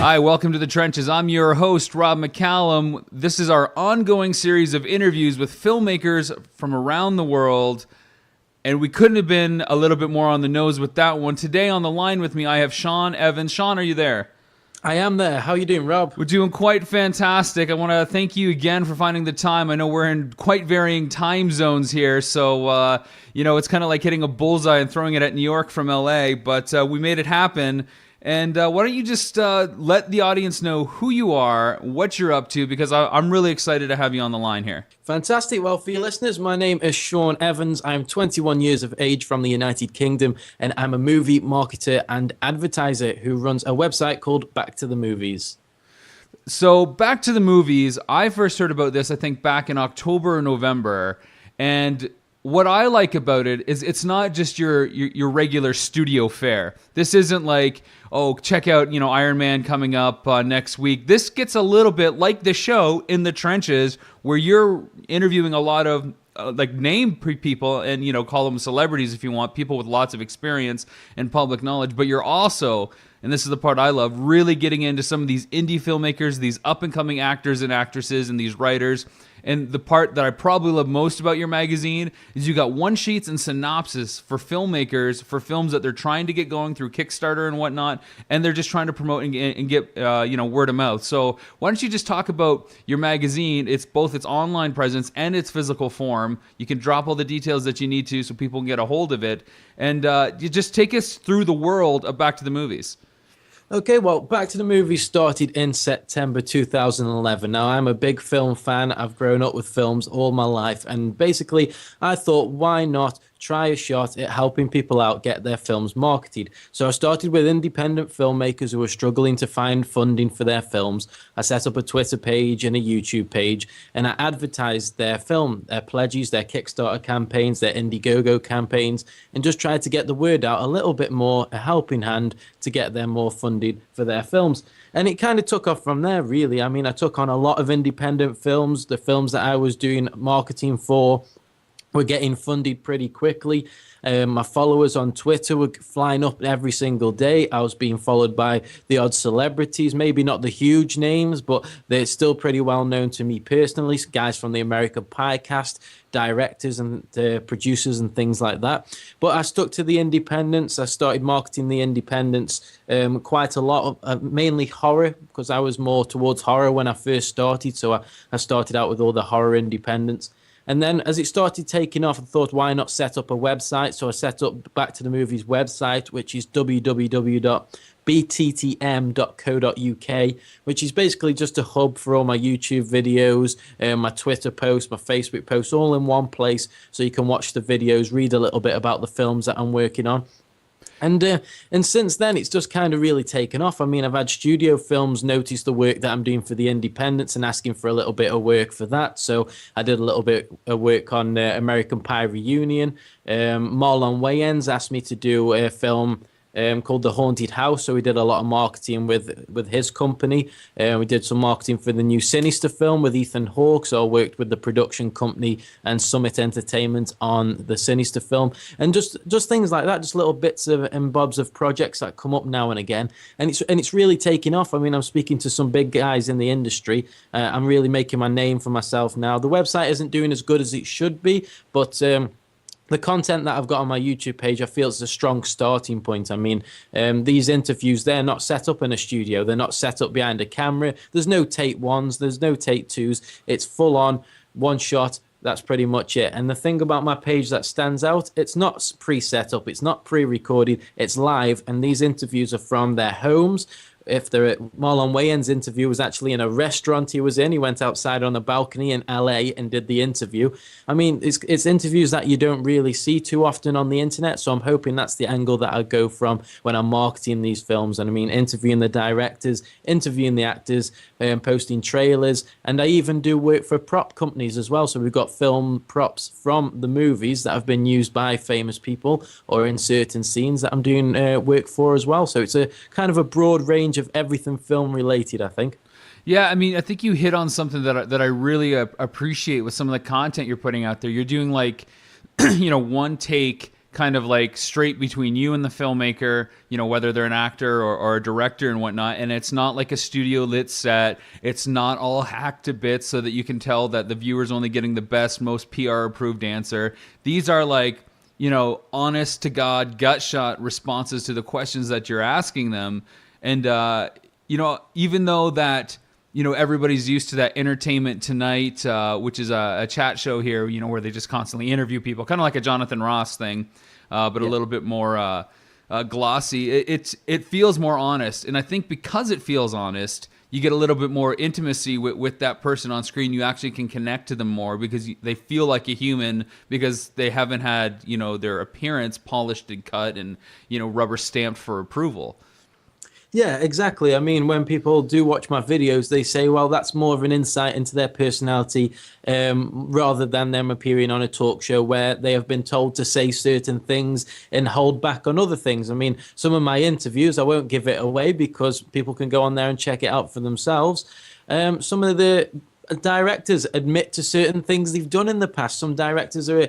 Hi, welcome to The Trenches. I'm your host, Rob McCallum. This is our ongoing series of interviews with filmmakers from around the world, and we couldn't have been a little bit more on the nose with that one. Today on the line with me, I have Sean Evans. Sean, are you there? I am there. How are you doing, Rob? We're doing quite fantastic. I want to thank you again for finding the time. I know we're in quite varying time zones here, so it's kind of like hitting a bullseye and throwing it at New York from LA, but we made it happen. And why don't you just let the audience know who you are, what you're up to, because I'm really excited to have you on the line here. Fantastic. Well, for your listeners, my name is Sean Evans. I'm 21 years of age from the United Kingdom, and I'm a movie marketer and advertiser who runs a website called Back to the Movies. So Back to the Movies, I first heard about this, I think, back in October or November, and what I like about it is it's not just your regular studio fare. This isn't like, oh, check out, Iron Man coming up next week. This gets a little bit like the show In the Trenches, where you're interviewing a lot of name people and, call them celebrities if you want, people with lots of experience and public knowledge. But you're also, and this is the part I love, really getting into some of these indie filmmakers, these up-and-coming actors and actresses and these writers. And the part that I probably love most about your magazine is you got one sheets and synopsis for filmmakers for films that they're trying to get going through Kickstarter and whatnot, and they're just trying to promote and get word of mouth. So why don't you just talk about your magazine? It's both its online presence and its physical form. You can drop all the details that you need to so people can get a hold of it, and you just take us through the world of Back to the Movies. Okay, well, Back to the Movies started in September 2011. Now, I'm a big film fan. I've grown up with films all my life. And basically, I thought, why not try a shot at helping people out get their films marketed? So I started with independent filmmakers who were struggling to find funding for their films. I set up a Twitter page and a YouTube page, and I advertised their film, their pledges, their Kickstarter campaigns, their Indiegogo campaigns, and just tried to get the word out a little bit more, a helping hand to get them more funded for their films. And it kind of took off from there, really. I mean, I took on a lot of independent films. The films that I was doing marketing for were getting funded pretty quickly. My followers on Twitter were flying up every single day. I was being followed by the odd celebrities, maybe not the huge names, but they're still pretty well known to me personally. Guys from the American Pie cast, directors and producers and things like that. But I stuck to the independents. I started marketing the independents quite a lot, mainly horror, because I was more towards horror when I first started. So I started out with all the horror independents. And then as it started taking off, I thought, why not set up a website? So I set up Back to the Movies website, which is www.bttm.co.uk, which is basically just a hub for all my YouTube videos, my Twitter posts, my Facebook posts, all in one place. So you can watch the videos, read a little bit about the films that I'm working on. And since then, it's just kind of really taken off. I mean, I've had studio films notice the work that I'm doing for the independents and asking for a little bit of work for that. So I did a little bit of work on American Pie Reunion. Marlon Wayans asked me to do a film called The Haunted House. So we did a lot of marketing with his company. We did some marketing for the new Sinister film with Ethan Hawke. So I worked with the production company and Summit Entertainment on the Sinister film. And just things like that, just little bits and bobs of projects that come up now and again. And it's really taking off. I mean, I'm speaking to some big guys in the industry. I'm really making my name for myself now. The website isn't doing as good as it should be, but the content that I've got on my YouTube page, I feel is a strong starting point. I mean, these interviews, they're not set up in a studio. They're not set up behind a camera. There's no take ones. There's no take twos. It's full on, one shot. That's pretty much it. And the thing about my page that stands out, it's not pre-set up. It's not pre-recorded. It's live. And these interviews are from their homes. If Marlon Wayans' interview was actually in a restaurant he was in. He went outside on a balcony in LA and did the interview. I mean, it's interviews that you don't really see too often on the internet. So I'm hoping that's the angle that I go from when I'm marketing these films. And I mean, interviewing the directors, interviewing the actors, posting trailers. And I even do work for prop companies as well. So we've got film props from the movies that have been used by famous people or in certain scenes that I'm doing work for as well. So it's a kind of a broad range of everything film related, I think. Yeah, I mean, I think you hit on something that I really appreciate with some of the content you're putting out there. You're doing like, one take kind of like straight between you and the filmmaker, whether they're an actor or a director and whatnot. And it's not like a studio lit set. It's not all hacked to bits so that you can tell that the viewer's only getting the best, most PR approved answer. These are like, honest to God, gut shot responses to the questions that you're asking them. And, even though that, everybody's used to that Entertainment Tonight, which is a chat show here, where they just constantly interview people, kind of like a Jonathan Ross thing, but a little bit more glossy. It feels more honest. And I think because it feels honest, you get a little bit more intimacy with that person on screen. You actually can connect to them more because they feel like a human, because they haven't had, their appearance polished and cut and, rubber stamped for approval. Yeah, exactly. I mean, when people do watch my videos, they say, well, that's more of an insight into their personality, rather than them appearing on a talk show where they have been told to say certain things and hold back on other things. I mean, some of my interviews, I won't give it away because people can go on there and check it out for themselves. Some of the directors admit to certain things they've done in the past. Some directors are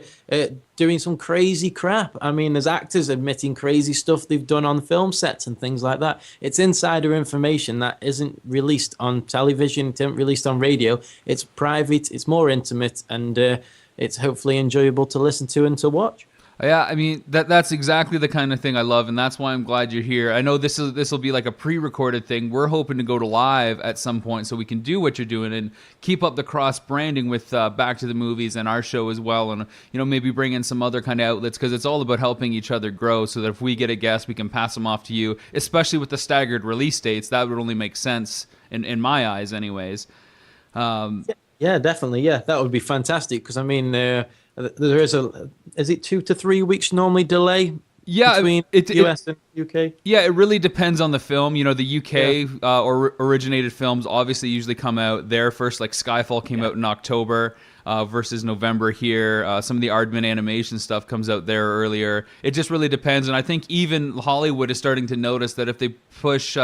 doing some crazy crap. I mean, there's actors admitting crazy stuff they've done on film sets and things like that. It's insider information that isn't released on television, it isn't released on radio. It's private, it's more intimate, and it's hopefully enjoyable to listen to and to watch. Yeah, I mean that's exactly the kind of thing I love, and that's why I'm glad you're here. I know this will be like a pre-recorded thing. We're hoping to go to live at some point so we can do what you're doing and keep up the cross branding with Back to the Movies and our show as well, and maybe bring in some other kind of outlets, because it's all about helping each other grow. So that if we get a guest, we can pass them off to you, especially with the staggered release dates. That would only make sense in my eyes, anyways. Yeah, definitely. Yeah, that would be fantastic, because I mean, there is it 2 to 3 weeks normally delay? Yeah, between US and UK. Yeah, it really depends on the film. The UK or originated films obviously usually come out there first. Like Skyfall came out in October versus November here. Some of the Aardman animation stuff comes out there earlier. It just really depends, and I think even Hollywood is starting to notice that if they push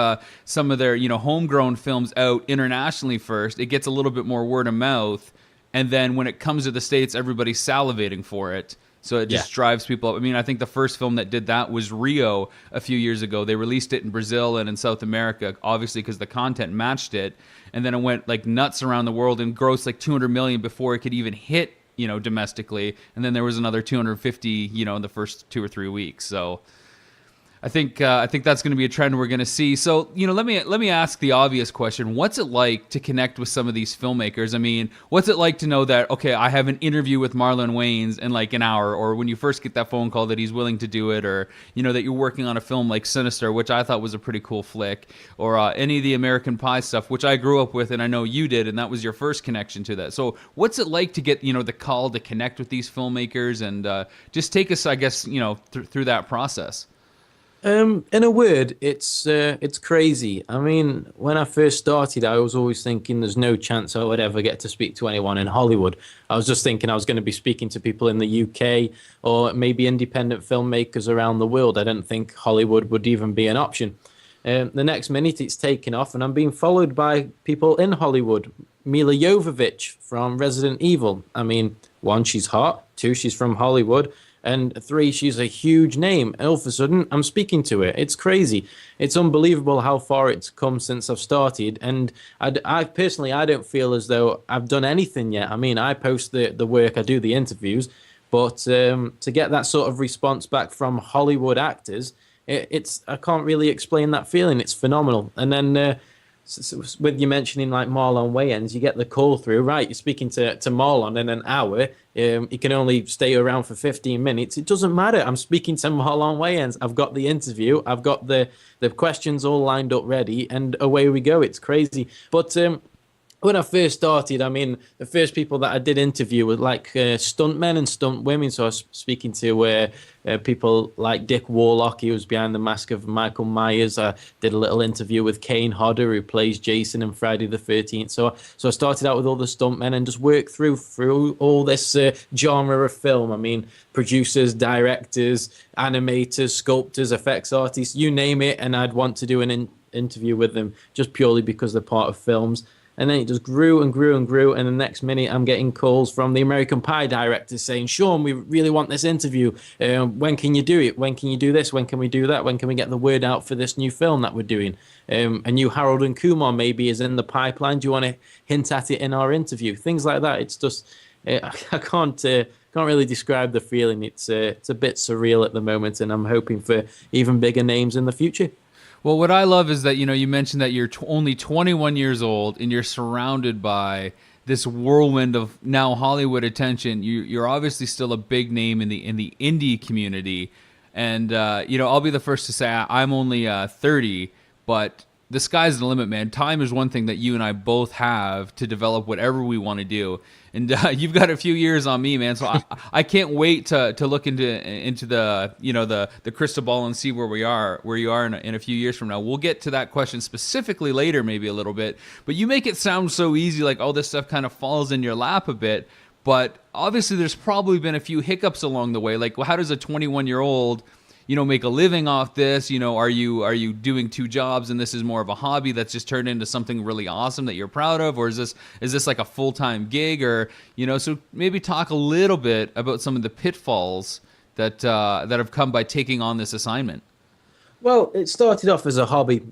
some of their homegrown films out internationally first, it gets a little bit more word of mouth, and then when it comes to the States, everybody's salivating for it. So it just drives people up. I mean, I think the first film that did that was Rio a few years ago. They released it in Brazil and in South America, obviously because the content matched it. And then it went like nuts around the world and grossed like 200 million before it could even hit, domestically. And then there was another 250, in the first 2 or 3 weeks. So I think that's going to be a trend we're going to see. So, let me ask the obvious question. What's it like to connect with some of these filmmakers? I mean, what's it like to know that, okay, I have an interview with Marlon Wayans in like an hour, or when you first get that phone call that he's willing to do it, or, that you're working on a film like Sinister, which I thought was a pretty cool flick, or any of the American Pie stuff, which I grew up with and I know you did, and that was your first connection to that. So what's it like to get, the call to connect with these filmmakers, and just take us, I guess, through that process? In a word, it's crazy. I mean, when I first started, I was always thinking there's no chance I would ever get to speak to anyone in Hollywood. I was just thinking I was going to be speaking to people in the UK or maybe independent filmmakers around the world. I didn't think Hollywood would even be an option. The next minute, it's taken off, and I'm being followed by people in Hollywood. Mila Jovovich from Resident Evil. I mean, 1, she's hot. 2, she's from Hollywood. And 3, she's a huge name. And all of a sudden, I'm speaking to her. It's crazy. It's unbelievable how far it's come since I've started. And I personally, I don't feel as though I've done anything yet. I mean, I post the work, I do the interviews. But to get that sort of response back from Hollywood actors, I can't really explain that feeling. It's phenomenal. And then with you mentioning like Marlon Wayans, you get the call through, right? You're speaking to Marlon in an hour. You can only stay around for 15 minutes. It doesn't matter. I'm speaking to Marlon Wayans. I've got the interview. I've got the questions all lined up ready, and away we go. It's crazy. But when I first started, I mean, the first people that I did interview were like stuntmen and stunt women. So I was speaking to people like Dick Warlock. He was behind the mask of Michael Myers. I did a little interview with Kane Hodder, who plays Jason in Friday the 13th. So I started out with all the stuntmen and just worked through all this genre of film. I mean, producers, directors, animators, sculptors, effects artists, you name it. And I'd want to do an interview with them just purely because they're part of films. And then it just grew and grew and grew. And the next minute, I'm getting calls from the American Pie director saying, Sean, we really want this interview. When can you do it? When can you do this? When can we do that? When can we get the word out for this new film that we're doing? A new Harold and Kumar maybe is in the pipeline. Do you want to hint at it in our interview? Things like that. It's just, I can't really describe the feeling. It's a bit surreal at the moment, and I'm hoping for even bigger names in the future. Well, what I love is that, you mentioned that you're only 21 years old and you're surrounded by this whirlwind of now Hollywood attention. You're obviously still a big name in the indie community, and I'll be the first to say I'm only 30, but the sky's the limit, man. Time is one thing that you and I both have to develop whatever we want to do. And you've got a few years on me, man. So I can't wait to look into the the crystal ball and see where you are in a few years from now. We'll get to that question specifically later, maybe a little bit. But you make it sound so easy, like all this stuff kind of falls in your lap a bit. But obviously, there's probably been a few hiccups along the way. Like, well, how does a 21-year-old make a living off this? Are you doing two jobs and this is more of a hobby that's just turned into something really awesome that you're proud of? Or is this like a full-time gig? Or, so maybe talk a little bit about some of the pitfalls that have come by taking on this assignment. Well, it started off as a hobby.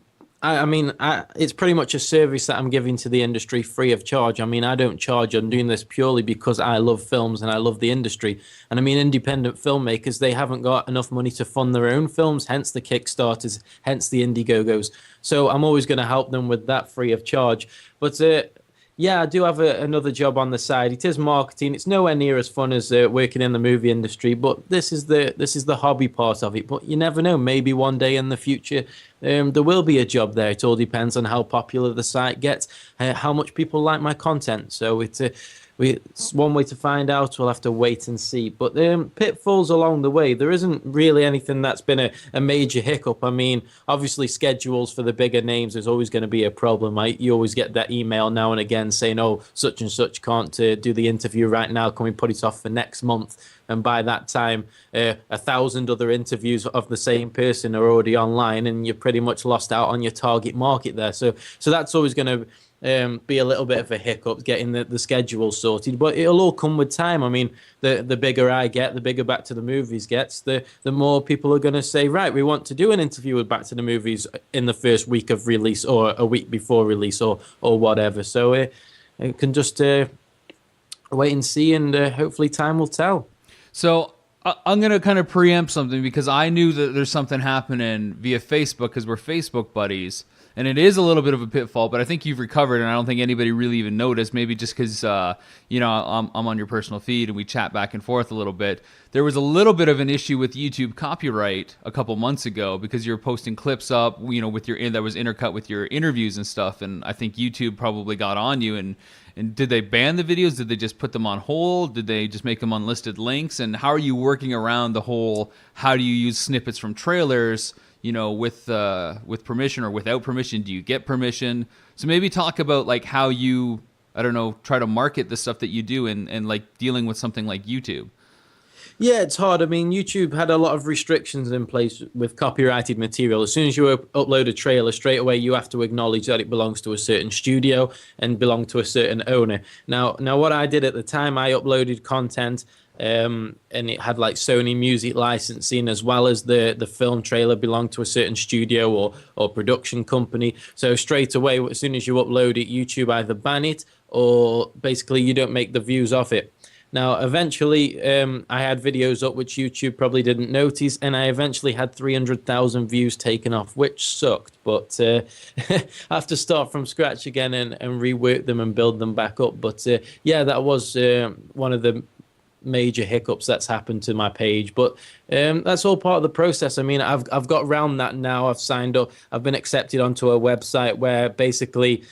It's pretty much a service that I'm giving to the industry free of charge. I mean, I don't charge. I'm doing this purely because I love films and I love the industry. And I mean, independent filmmakers, they haven't got enough money to fund their own films, hence the Kickstarters, hence the Indiegogos. So I'm always going to help them with that free of charge. But yeah, I do have another job on the side. It is marketing. It's nowhere near as fun as working in the movie industry, but this is the hobby part of it. But you never know. Maybe one day in the future, there will be a job there. It all depends on how popular the site gets, how much people like my content. So it's one way to find out. We'll have to wait and see. But pitfalls along the way, there isn't really anything that's been a major hiccup. I mean, obviously schedules for the bigger names is always going to be a problem. You always get that email now and again saying, oh, such and such can't do the interview right now. Can we put it off for next month? And by that time, 1,000 other interviews of the same person are already online, and you're pretty much lost out on your target market there. So that's always going to be a little bit of a hiccup getting the schedule sorted, but it'll all come with time. I mean, the bigger I get, the bigger Back to the Movies gets, the more people are going to say, right, we want to do an interview with Back to the Movies in the first week of release or a week before release or whatever. So it can just wait and see, and hopefully time will tell. So I'm going to kind of preempt something because I knew that there's something happening via Facebook because we're Facebook buddies. And it is a little bit of a pitfall, but I think you've recovered, and I don't think anybody really even noticed, maybe just because, I'm on your personal feed and we chat back and forth a little bit. There was a little bit of an issue with YouTube copyright a couple months ago because you were posting clips up, with that was intercut with your interviews and stuff, and I think YouTube probably got on you. And did they ban the videos? Did they just put them on hold? Did they just make them unlisted links? And how are you working around the whole, how do you use snippets from trailers, with permission or without permission? Do you get permission? So maybe talk about like how you, I don't know, try to market the stuff that you do and like dealing with something like YouTube. Yeah, it's hard. I mean, YouTube had a lot of restrictions in place with copyrighted material. As soon as you upload a trailer, straight away you have to acknowledge that it belongs to a certain studio and belong to a certain owner. Now, what I did at the time, I uploaded content and it had like Sony music licensing, as well as the film trailer belonged to a certain studio or production company. So straight away, as soon as you upload it, YouTube either ban it or basically you don't make the views off it. Now, eventually, I had videos up which YouTube probably didn't notice, and I eventually had 300,000 views taken off, which sucked. But I have to start from scratch again and rework them and build them back up. But yeah, that was one of the major hiccups that's happened to my page, but that's all part of the process. I mean, I've got around that now. I've signed up. I've been accepted onto a website where basically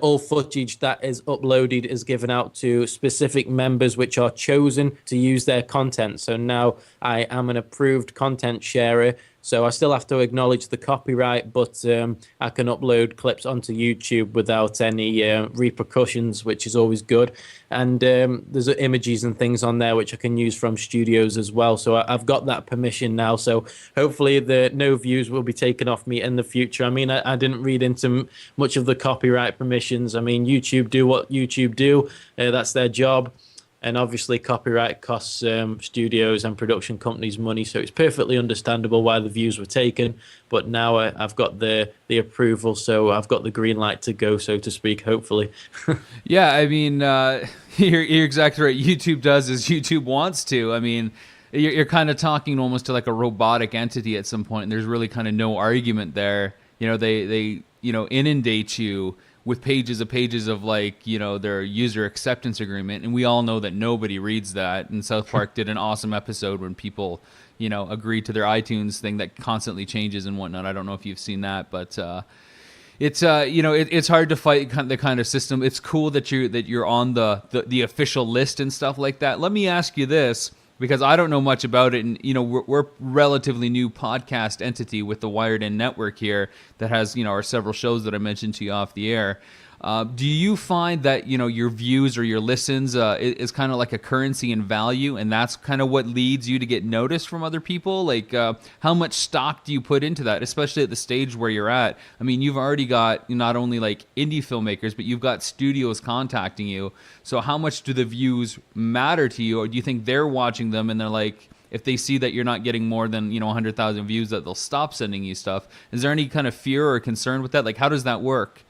all footage that is uploaded is given out to specific members which are chosen to use their content. So now I am an approved content sharer. So I still have to acknowledge the copyright, but I can upload clips onto YouTube without any repercussions, which is always good. And there's images and things on there which I can use from studios as well. So I've got that permission now. So hopefully the no views will be taken off me in the future. I mean, I didn't read into much of the copyright permissions. I mean, YouTube do what YouTube do. That's their job. And obviously, copyright costs studios and production companies money, so it's perfectly understandable why the views were taken. But now I've got the approval, so I've got the green light to go, so to speak, hopefully. Yeah, I mean, you're exactly right. YouTube does as YouTube wants to. I mean, you're kind of talking almost to like a robotic entity at some point, and there's really kind of no argument there. You know, they inundate you with pages of like, their user acceptance agreement. And we all know that nobody reads that. And South Park did an awesome episode when people, agreed to their iTunes thing that constantly changes and whatnot. I don't know if you've seen that, but it's it's hard to fight the kind of system. It's cool that you're on the official list and stuff like that. Let me ask you this, because I don't know much about it, and we're relatively new podcast entity with the Wired In network here that has our several shows that I mentioned to you off the air. Do you find that your views or your listens is kind of like a currency in value, and that's kind of what leads you to get noticed from other people? Like, how much stock do you put into that, especially at the stage where you're at? I mean, you've already got not only like indie filmmakers, but you've got studios contacting you. So how much do the views matter to you, or do you think they're watching them and they're like, if they see that you're not getting more than 100,000 views, that they'll stop sending you stuff? Is there any kind of fear or concern with that? Like, how does that work?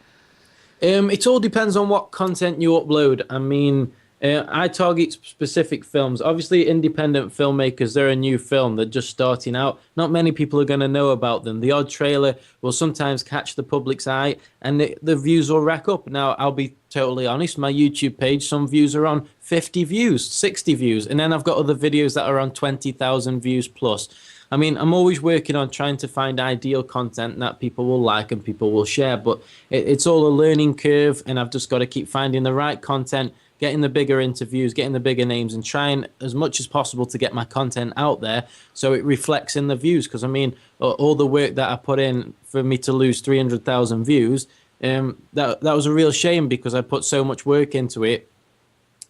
It all depends on what content you upload. I mean, I target specific films. Obviously, independent filmmakers, they're a new film. They're just starting out. Not many people are going to know about them. The odd trailer will sometimes catch the public's eye, and the views will rack up. Now, I'll be totally honest. My YouTube page, some views are on 50 views, 60 views. And then I've got other videos that are on 20,000 views plus. I mean, I'm always working on trying to find ideal content that people will like and people will share, but it's all a learning curve, and I've just got to keep finding the right content, getting the bigger interviews, getting the bigger names, and trying as much as possible to get my content out there so it reflects in the views. Because, I mean, all the work that I put in for me to lose 300,000 views, that was a real shame, because I put so much work into it.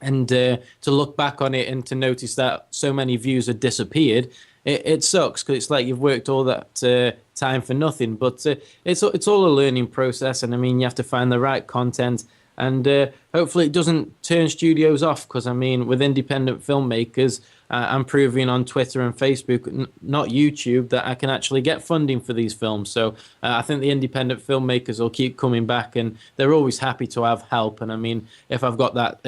And to look back on it and to notice that so many views had disappeared, it sucks, because it's like you've worked all that time for nothing. But it's all a learning process, and I mean, you have to find the right content, and hopefully it doesn't turn studios off. Because I mean, with independent filmmakers, I'm proving on Twitter and Facebook, not YouTube, that I can actually get funding for these films. So I think the independent filmmakers will keep coming back, and they're always happy to have help. And I mean, if I've got that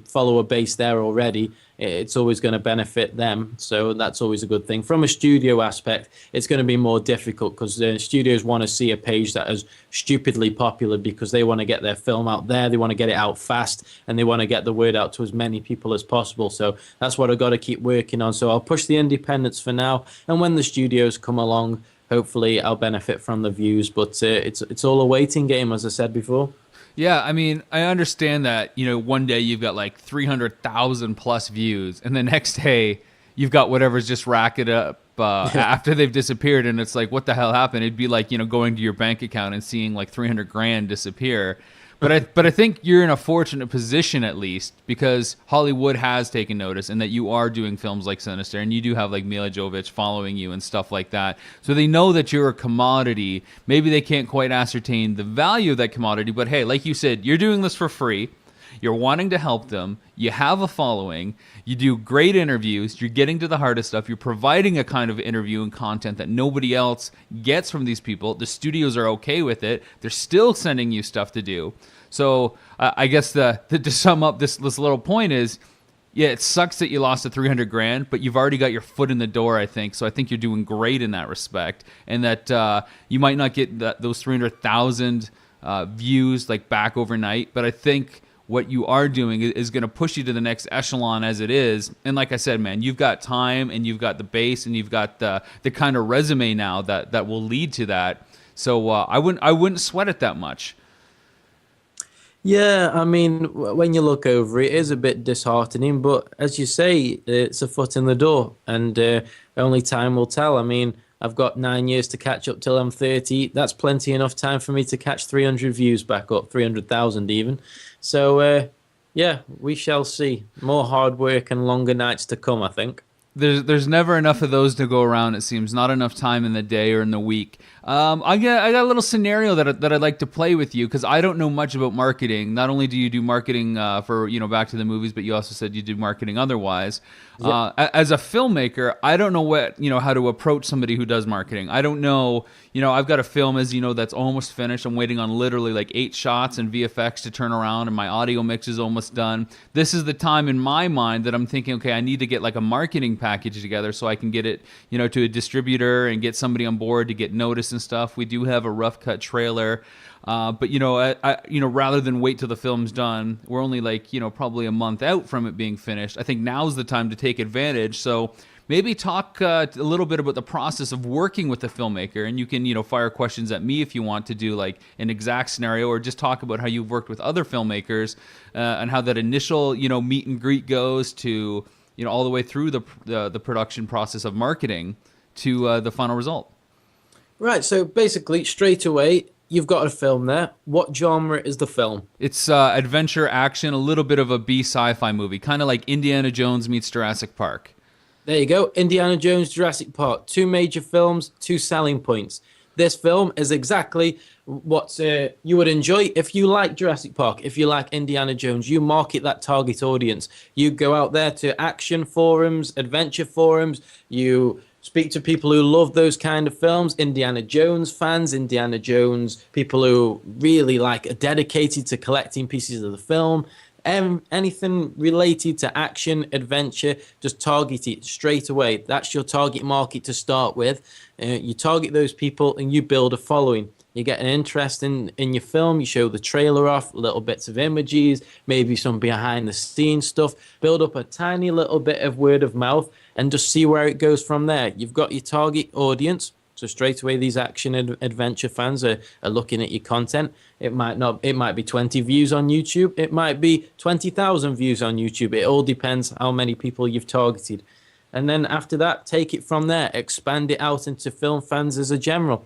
follower base there already, it's always going to benefit them. So that's always a good thing. From a studio aspect, it's going to be more difficult, because studios want to see a page that is stupidly popular, because they want to get their film out there, they want to get it out fast, and they want to get the word out to as many people as possible. So that's what I've got to keep working on. So I'll push the independents for now, and when the studios come along, hopefully I'll benefit from the views. But it's all a waiting game, as I said before. Yeah, I mean, I understand that, one day you've got like 300,000 plus views, and the next day you've got whatever's just racked up after they've disappeared, and it's like, what the hell happened? It'd be like, going to your bank account and seeing like 300 grand disappear. But I think you're in a fortunate position, at least, because Hollywood has taken notice, and that you are doing films like Sinister, and you do have like Mila Jovovich following you and stuff like that. So they know that you're a commodity. Maybe they can't quite ascertain the value of that commodity, but hey, like you said, you're doing this for free. You're wanting to help them. You have a following. You do great interviews. You're getting to the hardest stuff. You're providing a kind of interview and content that nobody else gets from these people. The studios are okay with it. They're still sending you stuff to do. So I guess to sum up this little point is, yeah, it sucks that you lost the 300 grand, but you've already got your foot in the door, I think. So I think you're doing great in that respect, and that you might not get those 300,000 views like back overnight, but I think what you are doing is going to push you to the next echelon as it is. And like I said, man, you've got time, and you've got the base, and you've got the kind of resume now that will lead to that. So I wouldn't sweat it that much. Yeah, I mean, when you look over it, it is a bit disheartening, but as you say, it's a foot in the door, and only time will tell. I mean, I've got 9 years to catch up till I'm 30. That's plenty enough time for me to catch 300 views back up, 300,000 even. So, yeah, we shall see. More hard work and longer nights to come, I think. There's never enough of those to go around. It seems not enough time in the day or in the week. I got a little scenario that I'd like to play with you because I don't know much about marketing. Not only do you do marketing for Back to the Movies, but you also said you do marketing otherwise. Yep. As a filmmaker, I don't know how to approach somebody who does marketing. I don't know. I've got a film, as you know, that's almost finished. I'm waiting on literally like 8 shots and VFX to turn around, and my audio mix is almost done. This is the time in my mind that I'm thinking, okay, I need to get like a marketing package together so I can get it, to a distributor and get somebody on board to get noticed and stuff. We do have a rough cut trailer. But rather than wait till the film's done, we're only like probably a month out from it being finished. I think now's the time to take advantage. So maybe talk a little bit about the process of working with the filmmaker, and you can fire questions at me if you want to do like an exact scenario, or just talk about how you've worked with other filmmakers and how that initial meet and greet goes to all the way through the production process of marketing to the final result. Right, so basically, straight away, you've got a film there. What genre is the film? It's adventure, action, a little bit of a B sci-fi movie, kind of like Indiana Jones meets Jurassic Park. There you go. Indiana Jones, Jurassic Park. 2 major films, 2 selling points. This film is exactly what you would enjoy if you like Jurassic Park, if you like Indiana Jones. You market that target audience. You go out there to action forums, adventure forums. You speak to people who love those kind of films, Indiana Jones fans, Indiana Jones, people who really are dedicated to collecting pieces of the film. Anything related to action, adventure, just target it straight away. That's your target market to start with. You target those people and you build a following. You get an interest in your film, you show the trailer off, little bits of images, maybe some behind the scenes stuff, build up a tiny little bit of word of mouth and just see where it goes from there. You've got your target audience. So straight away, these action adventure fans are looking at your content. It might be 20 views on YouTube. It might be 20,000 views on YouTube. It all depends how many people you've targeted. And then after that, take it from there. Expand it out into film fans as a general.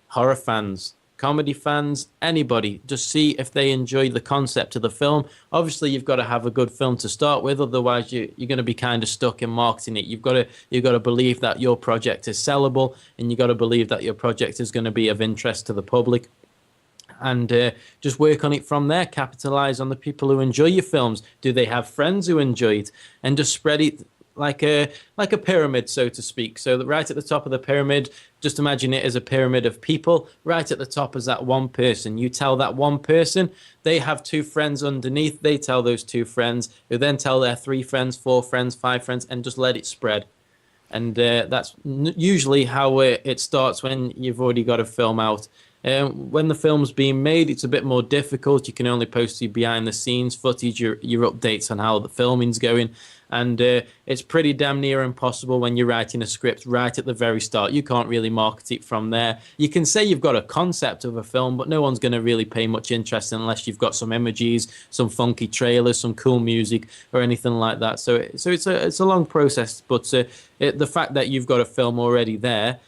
Horror fans, comedy fans, anybody. Just see if they enjoy the concept of the film. Obviously, you've got to have a good film to start with. Otherwise, you're going to be kind of stuck in marketing it. You've got to believe that your project is sellable, and you've got to believe that your project is going to be of interest to the public. And just work on it from there. Capitalize on the people who enjoy your films. Do they have friends who enjoy it? And just spread it like a pyramid, so to speak. So that right at the top of the pyramid, just imagine it as a pyramid of people. Right at the top is that one person. You tell that one person, they have 2 friends underneath. They tell those 2 friends, who then tell their 3 friends, 4 friends, 5 friends, and just let it spread. And that's usually how it starts when you've already got a film out. When the film's being made, it's a bit more difficult. You can only post your behind the scenes footage, your updates on how the filming's going. And it's pretty damn near impossible when you're writing a script right at the very start. You can't really market it from there. You can say you've got a concept of a film, but no one's going to really pay much interest unless you've got some images, some funky trailers, some cool music, or anything like that. So it's a long process. But the fact that you've got a film already there,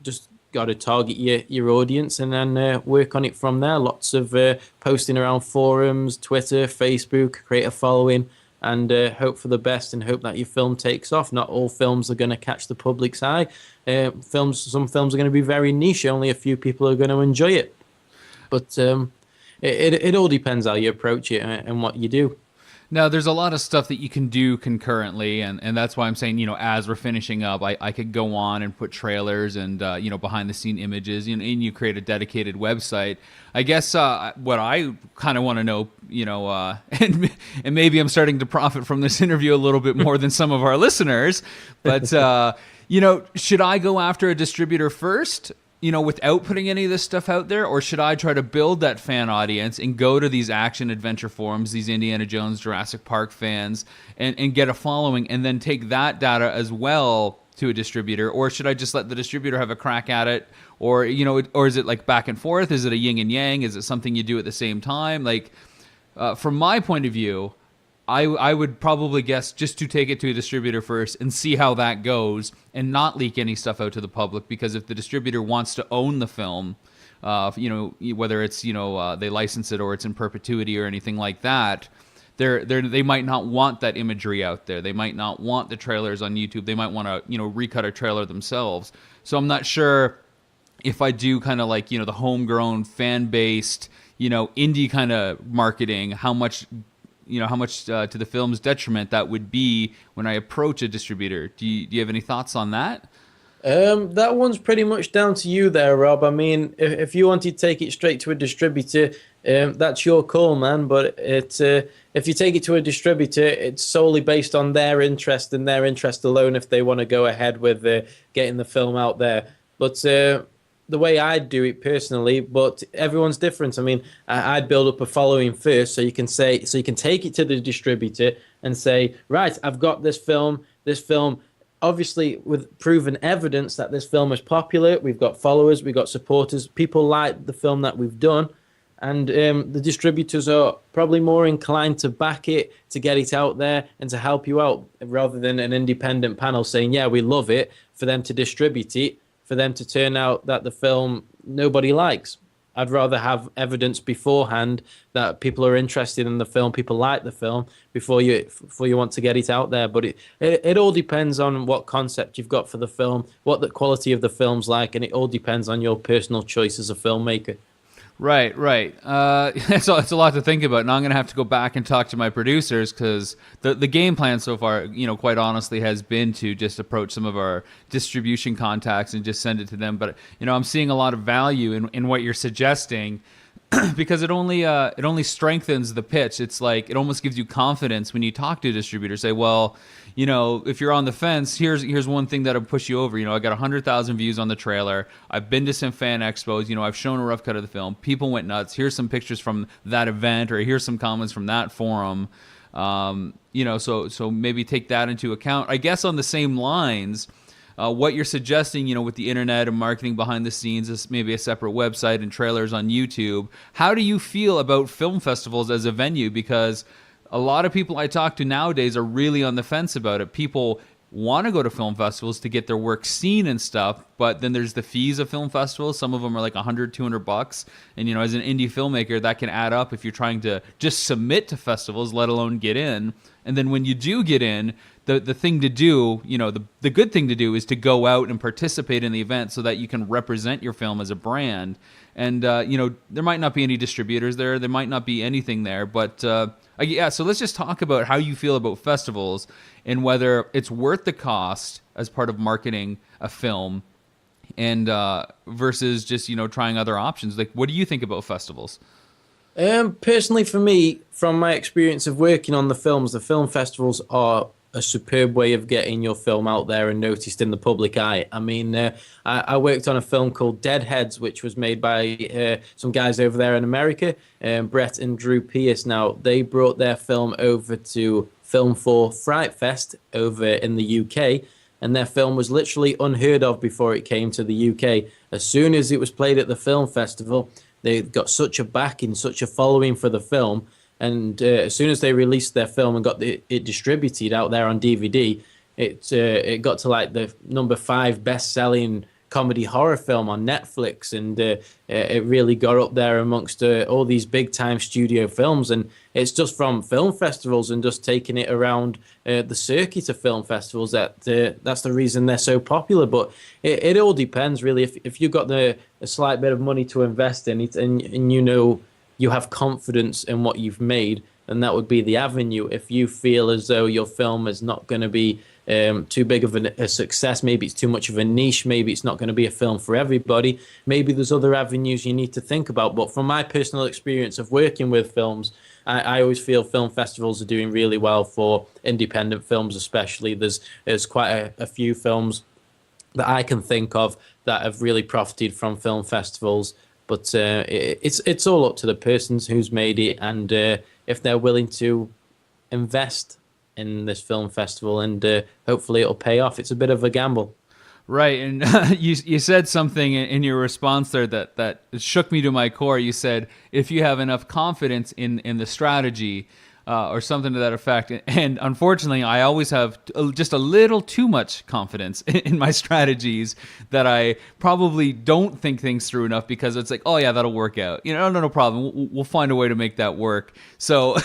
just got to target your audience and then work on it from there. Lots of posting around forums, Twitter, Facebook, create a following. And hope for the best and hope that your film takes off. Not all films are going to catch the public's eye. Some films are going to be very niche. Only a few people are going to enjoy it. But it all depends how you approach it and what you do. Now, there's a lot of stuff that you can do concurrently, and that's why I'm saying, as we're finishing up, I could go on and put trailers and, behind-the-scene images, and you create a dedicated website. I guess what I kind of want to know, and maybe I'm starting to profit from this interview a little bit more than some of our listeners, but, should I go after a distributor first? Without putting any of this stuff out there? Or should I try to build that fan audience and go to these action adventure forums, these Indiana Jones, Jurassic Park fans, and get a following and then take that data as well to a distributor? Or should I just let the distributor have a crack at it? Or, or is it like back and forth? Is it a yin and yang? Is it something you do at the same time? From my point of view, I would probably guess just to take it to a distributor first and see how that goes and not leak any stuff out to the public, because if the distributor wants to own the film, whether it's, they license it or it's in perpetuity or anything like that, they might not want that imagery out there. They might not want the trailers on YouTube. They might want to, recut a trailer themselves. So I'm not sure if I do kind of like, the homegrown, fan-based, indie kind of marketing, how much to the film's detriment that would be when I approach a distributor. Do you have any thoughts on that? That one's pretty much down to you there, Rob. I mean, if you wanted to take it straight to a distributor, that's your call, man. But if you take it to a distributor, it's solely based on their interest and their interest alone if they want to go ahead with getting the film out there. But the way I do it personally, but everyone's different. I mean, I'd build up a following first, so you can take it to the distributor and say, right, I've got this film, obviously with proven evidence that this film is popular. We've got followers, we've got supporters, people like the film that we've done, and the distributors are probably more inclined to back it, to get it out there and to help you out, rather than an independent panel saying, yeah, we love it, for them to distribute it, for them to turn out that the film nobody likes. I'd rather have evidence beforehand that people are interested in the film, people like the film, before you want to get it out there. But it all depends on what concept you've got for the film, what the quality of the film's like, and it all depends on your personal choice as a filmmaker. Right. It's a lot to think about. Now I'm going to have to go back and talk to my producers, because the game plan so far, quite honestly, has been to just approach some of our distribution contacts and just send it to them. But, I'm seeing a lot of value in what you're suggesting, because it only strengthens the pitch. It's like it almost gives you confidence when you talk to a distributor. Say, well, if you're on the fence, here's one thing that'll push you over. I got 100,000 views on the trailer. I've been to some fan expos. I've shown a rough cut of the film. People went nuts. Here's some pictures from that event, or here's some comments from that forum. So maybe take that into account. I guess on the same lines, what you're suggesting, with the internet and marketing behind the scenes, is maybe a separate website and trailers on YouTube. How do you feel about film festivals as a venue? Because a lot of people I talk to nowadays are really on the fence about it. People want to go to film festivals to get their work seen and stuff, but then there's the fees of film festivals. Some of them are like $100, $200. And, as an indie filmmaker, that can add up if you're trying to just submit to festivals, let alone get in. And then when you do get in, the thing to do, the good thing to do is to go out and participate in the event so that you can represent your film as a brand. And, there might not be any distributors there. There might not be anything there. But, so let's just talk about how you feel about festivals and whether it's worth the cost as part of marketing a film, and versus just, trying other options. Like, what do you think about festivals? Personally, for me, from my experience of working on the film festivals are a superb way of getting your film out there and noticed in the public eye. I mean, I worked on a film called Deadheads, which was made by some guys over there in America, Brett and Drew Pierce. Now, they brought their film over to Film for Fright Fest over in the UK, and their film was literally unheard of before it came to the UK. As soon as it was played at the film festival, they got such a backing, such a following for the film. And as soon as they released their film and got it distributed out there on DVD, it got to like the number 5 best-selling comedy horror film on Netflix, and it really got up there amongst all these big-time studio films. And it's just from film festivals and just taking it around the circuit of film festivals that's the reason they're so popular. But it all depends, really. If you've got a slight bit of money to invest in it, and you have confidence in what you've made, and that would be the avenue. If you feel as though your film is not going to be too big of a success, maybe it's too much of a niche, maybe it's not going to be a film for everybody, maybe there's other avenues you need to think about. But from my personal experience of working with films, I always feel film festivals are doing really well for independent films, especially. There's quite a few films that I can think of that have really profited from film festivals. But it's all up to the persons who's made it, and if they're willing to invest in this film festival, and hopefully it'll pay off. It's a bit of a gamble. Right, and you said something in your response there that shook me to my core. You said, if you have enough confidence in the strategy, or something to that effect. And unfortunately, I always have just a little too much confidence in my strategies that I probably don't think things through enough, because it's like, oh yeah, that'll work out. No problem. We'll find a way to make that work. So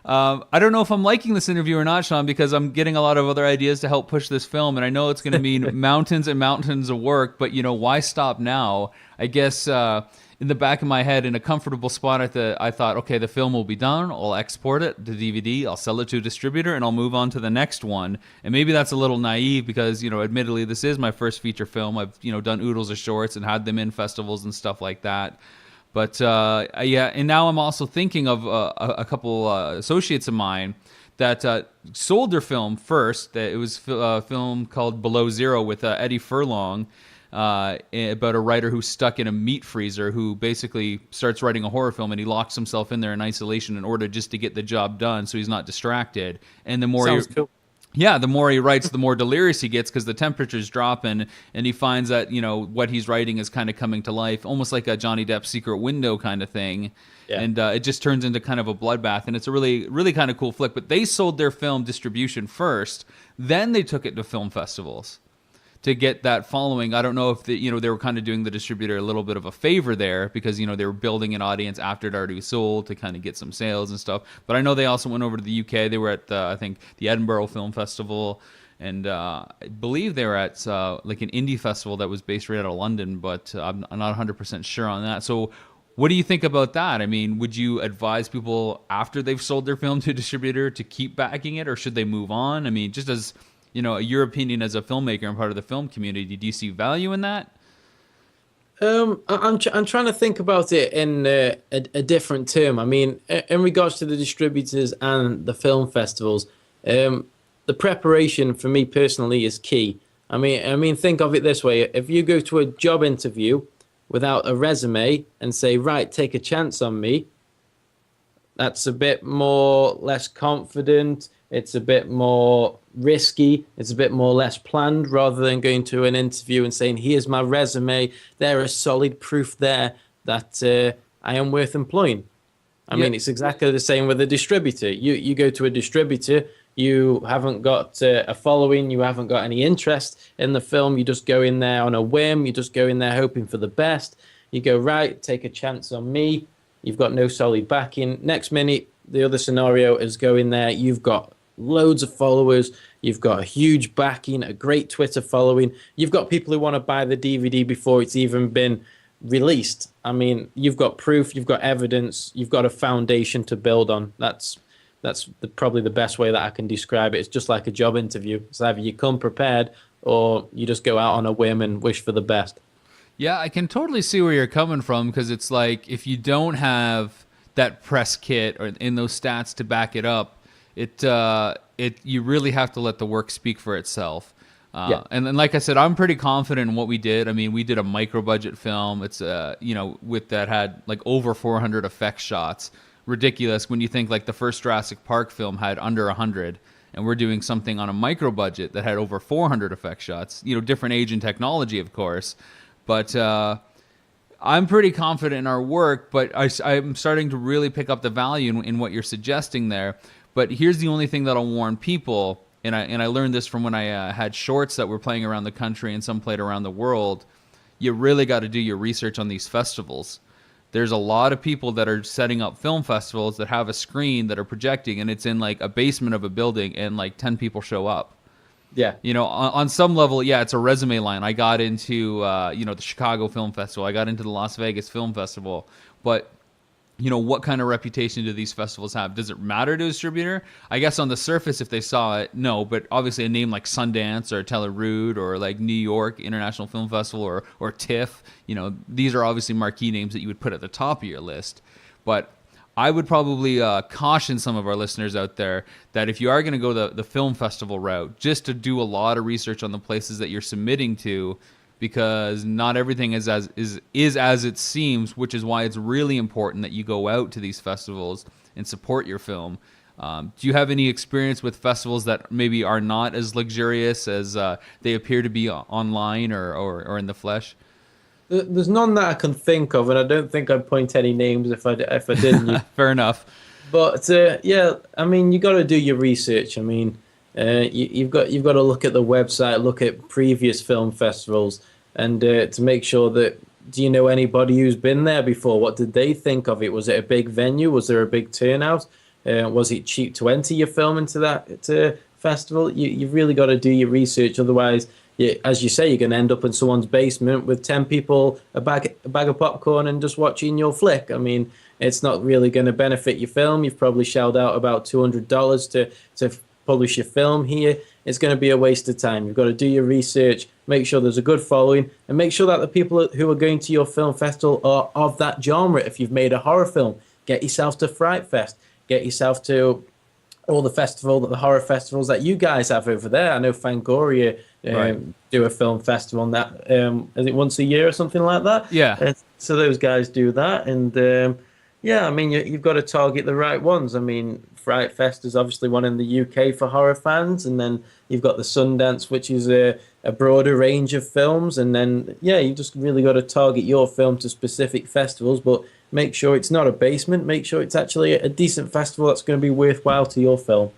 I don't know if I'm liking this interview or not, Sean, because I'm getting a lot of other ideas to help push this film, and I know it's going to mean mountains and mountains of work, but why stop now? I guess in the back of my head, in a comfortable spot, I thought, okay, the film will be done. I'll export it to DVD. I'll sell it to a distributor, and I'll move on to the next one. And maybe that's a little naive because, admittedly, this is my first feature film. I've, done oodles of shorts and had them in festivals and stuff like that. But yeah, and now I'm also thinking of a couple associates of mine that sold their film first. It was a film called Below Zero with Eddie Furlong, about a writer who's stuck in a meat freezer who basically starts writing a horror film, and he locks himself in there in isolation in order just to get the job done so he's not distracted. And the more Sounds cool. Yeah, the more he writes, the more delirious he gets because the temperature's dropping, and he finds that, what he's writing is kind of coming to life, almost like a Johnny Depp Secret Window kind of thing. Yeah. And it just turns into kind of a bloodbath, and it's a really, really kind of cool flick. But they sold their film distribution first, then they took it to film festivals to get that following. I don't know if they were kind of doing the distributor a little bit of a favor there because, they were building an audience after it already was sold to kind of get some sales and stuff. But I know they also went over to the UK. They were at, I think, the Edinburgh Film Festival. And I believe they were at like an indie festival that was based right out of London, but I'm not 100% sure on that. So what do you think about that? I mean, would you advise people after they've sold their film to a distributor to keep backing it, or should they move on? I mean, just as your opinion as a filmmaker and part of the film community, do you see value in that? I'm trying to think about it in a different term. I mean, in regards to the distributors and the film festivals, the preparation for me personally is key. I mean, think of it this way: if you go to a job interview without a resume and say, "Right, take a chance on me," that's a bit more less confident. It's a bit more risky. It's a bit more less planned, rather than going to an interview and saying, here's my resume. There is solid proof there that I am worth employing. I mean, it's exactly the same with a distributor. You go to a distributor, you haven't got a following, you haven't got any interest in the film. You just go in there on a whim. You just go in there hoping for the best. You go, right, take a chance on me. You've got no solid backing. Next minute, the other scenario is go in there. You've got loads of followers. You've got a huge backing, a great Twitter following. You've got people who want to buy the DVD before it's even been released. I mean, you've got proof, you've got evidence, you've got a foundation to build on. That's probably the best way that I can describe it. It's just like a job interview. It's either you come prepared or you just go out on a whim and wish for the best. Yeah, I can totally see where you're coming from, because it's like if you don't have that press kit or in those stats to back it up, you really have to let the work speak for itself. And then, like I said, I'm pretty confident in what we did. I mean, we did a micro budget film. It's with that had like over 400 effect shots. Ridiculous when you think like the first Jurassic Park film had under 100, and we're doing something on a micro budget that had over 400 effect shots. Different age and technology, of course, but I'm pretty confident in our work. But I'm starting to really pick up the value in what you're suggesting there. But here's the only thing that'll warn people, and I learned this from when I had shorts that were playing around the country and some played around the world. You really got to do your research on these festivals. There's a lot of people that are setting up film festivals that have a screen that are projecting, and it's in like a basement of a building, and like 10 people show up. Yeah. On some level, yeah, it's a resume line. I got into, the Chicago Film Festival. I got into the Las Vegas Film Festival. But what kind of reputation do these festivals have? Does it matter to a distributor? I guess on the surface, if they saw it, no. But obviously a name like Sundance or Telluride or like New York International Film Festival or TIFF, these are obviously marquee names that you would put at the top of your list. But I would probably caution some of our listeners out there that if you are going to go the film festival route, just to do a lot of research on the places that you're submitting to, because not everything is as it seems, which is why it's really important that you go out to these festivals and support your film. Do you have any experience with festivals that maybe are not as luxurious as they appear to be online or in the flesh? There's none that I can think of, and I don't think I'd point any names if I didn't. Fair enough. But yeah, I mean, you got to do your research. I mean, you've got to look at the website, look at previous film festivals, and to make sure that, do you know anybody who's been there before? What did they think of it? Was it a big venue? Was there a big turnout? Was it cheap to enter your film into that festival? You've really got to do your research. Otherwise, as you say, you're going to end up in someone's basement with 10 people, a bag of popcorn, and just watching your flick. I mean, it's not really going to benefit your film. You've probably shelled out about $200 to publish your film here. It's going to be a waste of time. You've got to do your research, make sure there's a good following, and make sure that the people who are going to your film festival are of that genre. If you've made a horror film, get yourself to Fright Fest, get yourself to all the horror festivals that you guys have over there. I know Fangoria do a film festival, and that is it once a year or something like that. Yeah. So those guys do that, and yeah, I mean, you've got to target the right ones. I mean, Fright Fest is obviously one in the UK for horror fans, and then you've got the Sundance, which is a broader range of films, and then yeah, you just really got to target your film to specific festivals, but make sure it's not a basement. Make sure it's actually a decent festival that's going to be worthwhile to your film.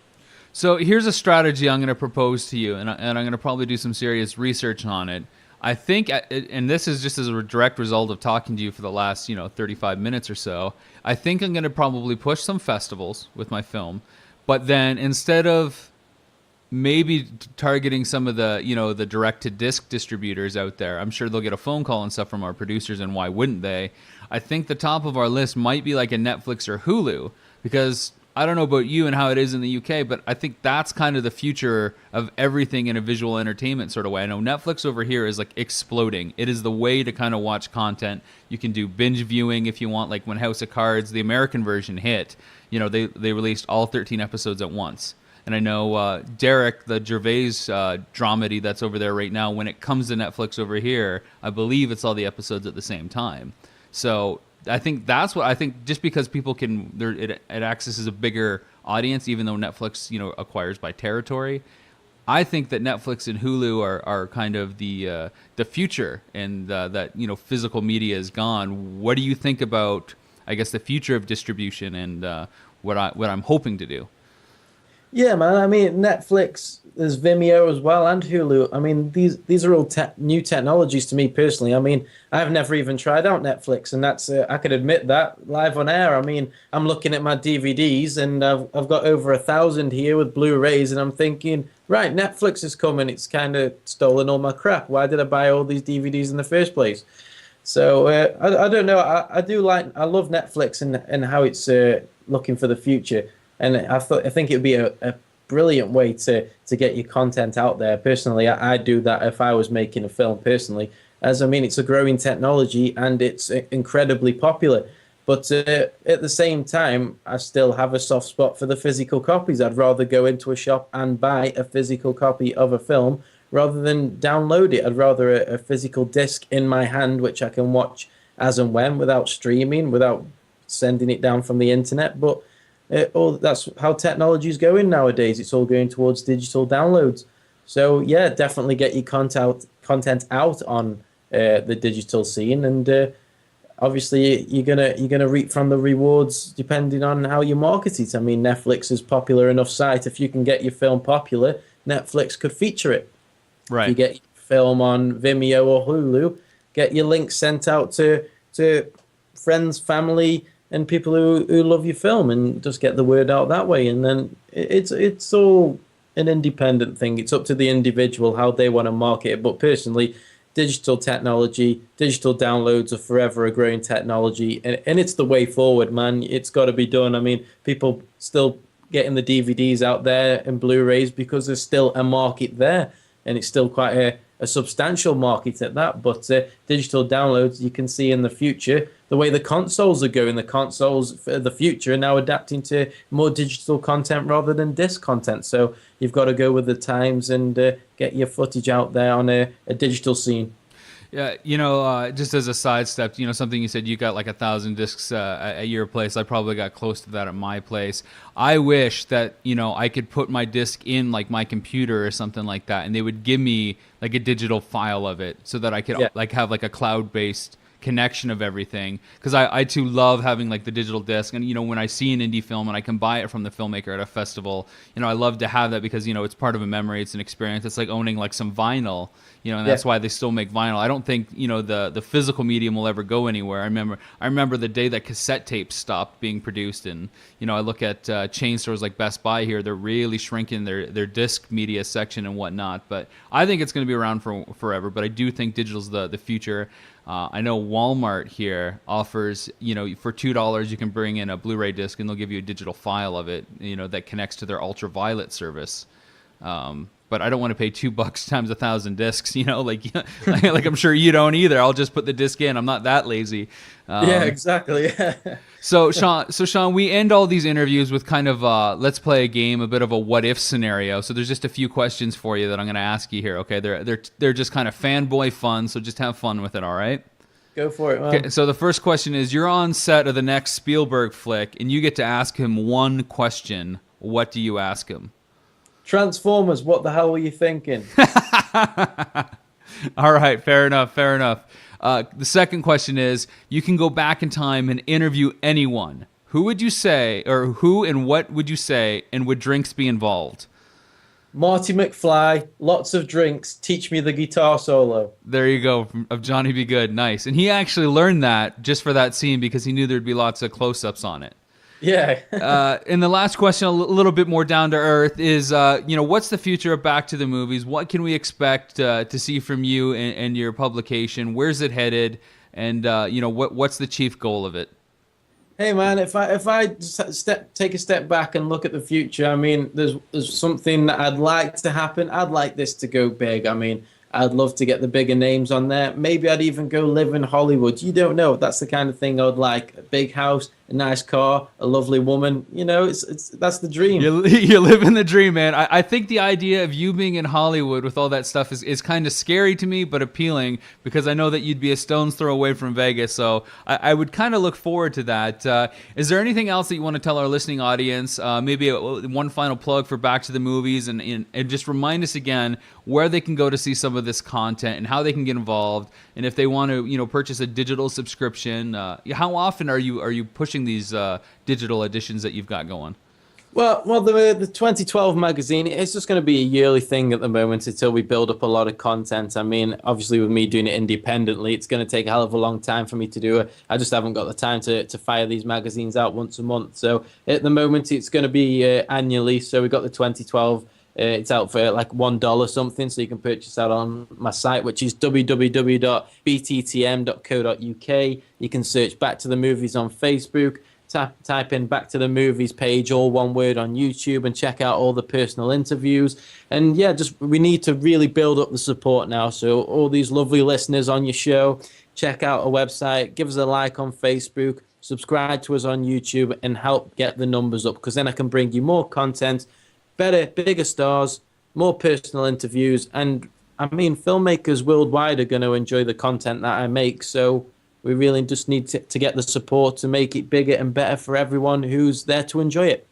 So here's a strategy I'm going to propose to you, and I'm going to probably do some serious research on it. I think, and this is just as a direct result of talking to you for the last, 35 minutes or so, I think I'm going to probably push some festivals with my film, but then instead of maybe targeting some of the, the direct-to-disc distributors out there, I'm sure they'll get a phone call and stuff from our producers, and why wouldn't they? I think the top of our list might be like a Netflix or Hulu, because I don't know about you and how it is in the UK, but I think that's kind of the future of everything in a visual entertainment sort of way. I know Netflix over here is like exploding. It is the way to kind of watch content. You can do binge viewing if you want, like when House of Cards, the American version hit, they released all 13 episodes at once. And I know Derek, the Gervais dramedy that's over there right now, when it comes to Netflix over here, I believe it's all the episodes at the same time. So I think that's what I think. Just because people can, it accesses a bigger audience, even though Netflix, acquires by territory. I think that Netflix and Hulu are kind of the future, and that physical media is gone. What do you think about, I guess, the future of distribution and what I'm hoping to do? Yeah, man. I mean, Netflix, there's Vimeo as well, and Hulu. I mean, these are all new technologies to me personally. I mean, I've never even tried out Netflix, and that's I can admit that live on air. I mean, I'm looking at my DVDs, and I've got over 1,000 here with Blu-rays, and I'm thinking, right, Netflix is coming. It's kind of stolen all my crap. Why did I buy all these DVDs in the first place? So I don't know. I love Netflix and how it's looking for the future. And I think it would be a brilliant way to get your content out there. Personally, I'd do that if I was making a film personally. As I mean, it's a growing technology and it's incredibly popular. But at the same time, I still have a soft spot for the physical copies. I'd rather go into a shop and buy a physical copy of a film rather than download it. I'd rather a physical disc in my hand, which I can watch as and when without streaming, without sending it down from the internet. But that's how technology is going nowadays. It's all going towards digital downloads. So yeah, definitely get your content out on the digital scene, and obviously you're gonna reap from the rewards depending on how you market it. I mean, Netflix is popular enough site. If you can get your film popular, Netflix could feature it. Right. If you get your film on Vimeo or Hulu, get your links sent out to friends, family, and people who love your film, and just get the word out that way. And then it's all an independent thing. It's up to the individual how they want to market it. But personally, digital technology, digital downloads are forever a growing technology, and it's the way forward, man. It's got to be done. I mean, people still getting the DVDs out there and Blu-rays because there's still a market there, and it's still quite a substantial market at that. But digital downloads, you can see in the future, the way the consoles are going, the consoles for the future are now adapting to more digital content rather than disc content. So you've got to go with the times and get your footage out there on a digital scene. Yeah, just as a sidestep, something you said, you got like 1,000 discs at your place. I probably got close to that at my place. I wish that, I could put my disc in like my computer or something like that, and they would give me like a digital file of it so that I could like have like a cloud-based connection of everything, because I too love having like the digital disc, and when I see an indie film and I can buy it from the filmmaker at a festival, I love to have that, because it's part of a memory, it's an experience. It's like owning like some vinyl, and that's why they still make vinyl. I don't think the physical medium will ever go anywhere. I remember the day that cassette tapes stopped being produced, and I look at chain stores like Best Buy here, they're really shrinking their disc media section and whatnot. But I think it's going to be around for forever. But I do think digital's the future. I know Walmart here offers, for $2 you can bring in a Blu-ray disc, and they'll give you a digital file of it, that connects to their ultraviolet service. But I don't want to pay $2 times 1,000 discs, like I'm sure you don't either. I'll just put the disc in. I'm not that lazy. Yeah, exactly. So Sean, we end all these interviews with kind of let's play a game, a bit of a what if scenario. So there's just a few questions for you that I'm going to ask you here. Okay, they're just kind of fanboy fun. So just have fun with it. All right. Go for it, man. Okay, so the first question is, you're on set of the next Spielberg flick, and you get to ask him one question. What do you ask him? Transformers, what the hell were you thinking? All right, fair enough. The second question is, you can go back in time and interview anyone. Who would you say, or who and what would you say, and would drinks be involved? Marty McFly, lots of drinks, teach me the guitar solo. There you go, of Johnny Be Good. Nice. And he actually learned that just for that scene, because he knew there'd be lots of close-ups on it. Yeah. And the last question, a little bit more down to earth, is what's the future of Back to the Movies? What can we expect to see from you and your publication? Where's it headed? And what's the chief goal of it? Hey man, if I take a step back and look at the future, I mean, there's something that I'd like to happen. I'd like this to go big. I mean, I'd love to get the bigger names on there. Maybe I'd even go live in Hollywood. You don't know. That's the kind of thing I'd like. A big house, a nice car, a lovely woman. That's the dream. You're living the dream, man. I think the idea of you being in Hollywood with all that stuff is kind of scary to me, but appealing, because I know that you'd be a stone's throw away from Vegas. So I would kind of look forward to that. Is there anything else that you want to tell our listening audience? Maybe one final plug for Back to the Movies, and just remind us again where they can go to see some of this content and how they can get involved, and if they want to purchase a digital subscription. How often are you pushing these digital editions that you've got going? Well, the 2012 magazine, it's just going to be a yearly thing at the moment until we build up a lot of content. I mean, obviously with me doing it independently, it's going to take a hell of a long time for me to do it. I just haven't got the time to fire these magazines out once a month. So at the moment, it's going to be annually. So we got the 2012. It's out for like $1 something, so you can purchase that on my site, which is www.bttm.co.uk. You can search Back to the Movies on Facebook, type in Back to the Movies page, all one word, on YouTube, and check out all the personal interviews. And yeah, we need to really build up the support now. So all these lovely listeners on your show, check out our website, give us a like on Facebook, subscribe to us on YouTube, and help get the numbers up, because then I can bring you more content, better, bigger stars, more personal interviews, and I mean, filmmakers worldwide are going to enjoy the content that I make. So we really just need to get the support to make it bigger and better for everyone who's there to enjoy it.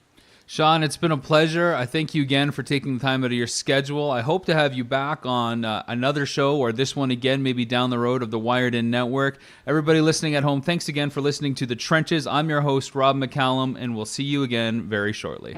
Sean, it's been a pleasure. I thank you again for taking the time out of your schedule. I hope to have you back on another show, or this one again, maybe down the road, of the Wired In Network. Everybody listening at home, thanks again for listening to The Trenches. I'm your host, Rob McCallum, and we'll see you again very shortly.